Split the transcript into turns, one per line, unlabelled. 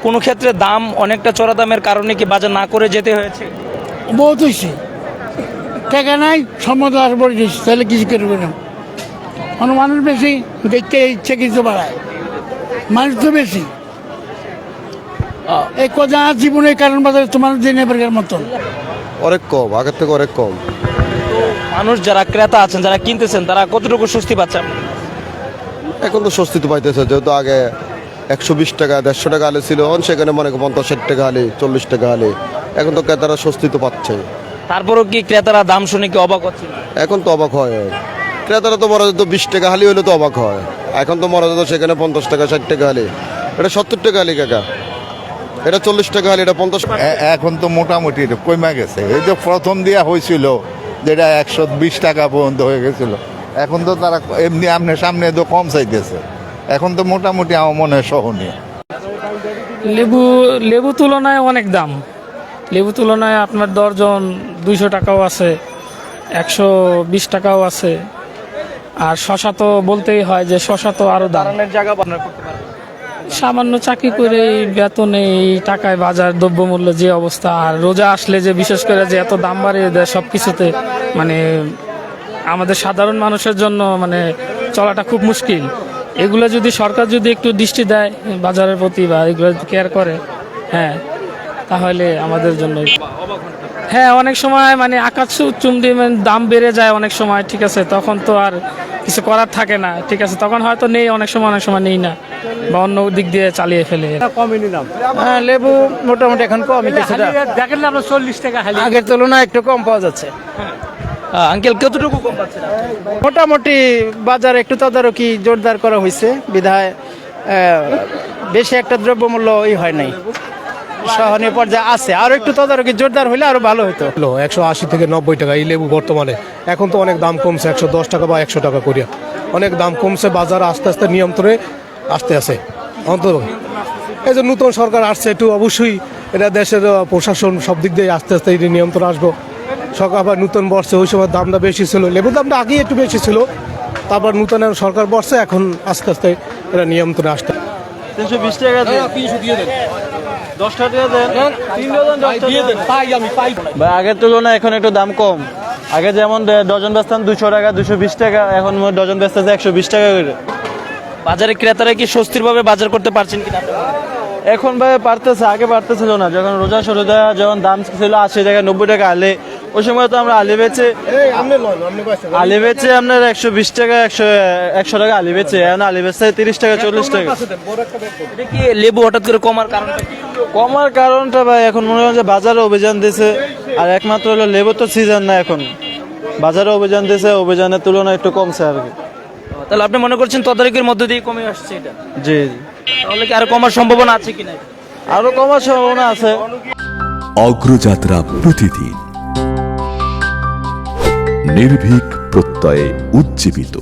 কোনো ক্ষেত্রে দাম অনেকটা চড়া দামের কারণে কি বাজার না করে যেতে হয়েছে?
বহুত হয়েছে, টাকা নাই, সম্মত আর বলে দিয়েছে, তাহলে কিছু করবে না। মানুষ বেশি, দেখতে ইচ্ছে কিছু বাড়ায়, মানুষ তো বেশি। এই কথা জীবনের কারণ বাজারে তোমার জেনে বের মতন
অনেক কম, আগের থেকে অনেক কম।
মানুষ যারা ক্রেতা আছেন, যারা কিনতেছেন, তারা কতটুকু স্বস্তি পাচ্ছেন?
এখন তো স্বস্তি তো পাইতেছে, যেহেতু আগে 120 টাকা 150 টাকা আলে ছিল, সেখানে মনে 50-60 টাকা আলে, 40 টাকা আলে। এখন তো ক্রেতারা স্বস্তি তো পাচ্ছে।
তারপরও কি ক্রেতারা দাম শুনে কি অবাক হচ্ছে?
এখন তো অবাক হয়, ক্রেতারা তো মরা যেত 20 টাকা হালি হলে তো অবাক হয়। এখন তো মরা যেত সেখানে 50 টাকা 60 টাকা হালি, এটা 70 টাকা হালি কাকা, এটা 40 টাকা হালি, এটা 50।
এখন তো মোটামুটি কমে গেছে। এই যে প্রথম দিয়া হয়েছিল যেটা 120 টাকা পর্যন্ত হয়ে গেছিল, এখন তো তারা এমনি আপনার সামনে তো কম চাইতেছে। এখন তো মোটামুটি আমার মনে হয় সহনীয়।
লেবু তুলনায় অনেক দাম। লেবু তুলনায় আপনার দর্জন 200 টাকাও আছে, 120 টাকাও আছে। আর শশা তো বলতেই হয় যে শশা তো আরো দাম।
জায়গা আপনার করতে পারেন।
সামান্য চাকরি করে এই বেতনে এই টাকায় বাজার দ্রব্যমূল্য যে অবস্থা, আর রোজা আসলে যে বিশেষ করে যে এত দাম বাড়িয়ে দেয় সব কিছুতে, মানে আমাদের সাধারণ মানুষের জন্য মানে চলাটা খুব মুশকিল। এগুলো যদি সরকার যদি একটু দৃষ্টি দেয় বাজারের প্রতি, বা এগুলো কেয়ার করে, হ্যাঁ, তাহলে আমাদের জন্য। হ্যাঁ, অনেক সময় মানে আকাশ চুম্বি দাম বেড়ে যায় অনেক সময়, ঠিক আছে, তখন তো আর কিছু করার থাকে না, ঠিক আছে, তখন হয়তো নেই, অনেক সময় নেই না, বা অন্য দিক দিয়ে চালিয়ে ফেলে।
হ্যাঁ, লেবু মোটামুটি এখন কমই কিছুটা,
দেখেন না, 40 টাকা হালি।
আগের তুলনায় একটু কম পাওয়া যাচ্ছে।
আঙ্কেল কতটুকু কম পাচ্ছেন?
মোটামুটি বাজার একটু তদারকি জোরদার করা হয়েছে, বিধায় বেশি একটা দ্রব্যমূল্য হয় নাই, সহনীয় পর্যায়ে আছে। আরো একটু তদারকি জোরদার হলে আরো ভালো হতো।
180 থেকে 90 টাকা এই লেবু বর্তমানে। এখন তো অনেক দাম কমছে, 110 টাকা বা 100 টাকা করিয়া অনেক দাম কমছে। বাজার আস্তে আস্তে নিয়ন্ত্রণে আসতে আছে। অন্তত এই যে নতুন সরকার আসছে, একটু অবশ্যই এটা দেশের প্রশাসন সব দিক দিয়ে আস্তে আস্তে এটি নিয়ন্ত্রণ আসবো। সরকার আবার নতুন বর্ষে, ওই সময় দামটা বেশি ছিল, লেবুর দামটা আগেই একটু বেশি ছিল, তারপর নতুন সরকার বর্ষে এখন আস্তে আস্তে এটা নিয়ন্ত্রণে আসতে।
320 টাকা দেন, 300 দিয়ে দেন, 10 টাকা দিয়ে দেন, 3 ডজন 10 টাকা দিয়ে দেন। ভাই আগের তুলনায় এখন একটু দাম কম। আগে যেমন ডজন বেচতাম 200 টাকা 220 টাকা, এখন ডজন বেচতেছে 120 টাকা করে। বাজারে ক্রেতারা কি স্বস্তির ভাবে বাজার করতে পারছেন কিনা? এখন ভাই পারতেছে, আগে পারতেছিল না। যখন রোজা সরোজা যখন দাম ছিল 80 টাকা 90 টাকা আলে, ওই সময় তো আমরা আলি বেচে আপনার 120 টাকা 100 টাকা আলি বেচে, এখন আলি বেচে 30 টাকা 40 টাকা। এটা কি লেবু হঠাৎ করে কমার কারণটা কি? কমার কারণটা ভাই এখন মনে হয় যে বাজারে অভিযান দিয়েছে, আর একমাত্র হলো লেবু তো সিজন না, এখন বাজারে অভিযান দিয়েছে, অভিযানের তুলনায় একটু কমছে আর কি। তাহলে আপনি মনে করছেন তদারকির মধ্যে দিয়ে কমে আসছে এটা? জি জি। তাহলে কি আরো কমার সম্ভাবনা আছে কিনা? আরো কমার সম্ভাবনা আছে।
অগ্রযাত্রা প্রতিদিন, নির্ভীক প্রত্যয়ে উজ্জীবিত।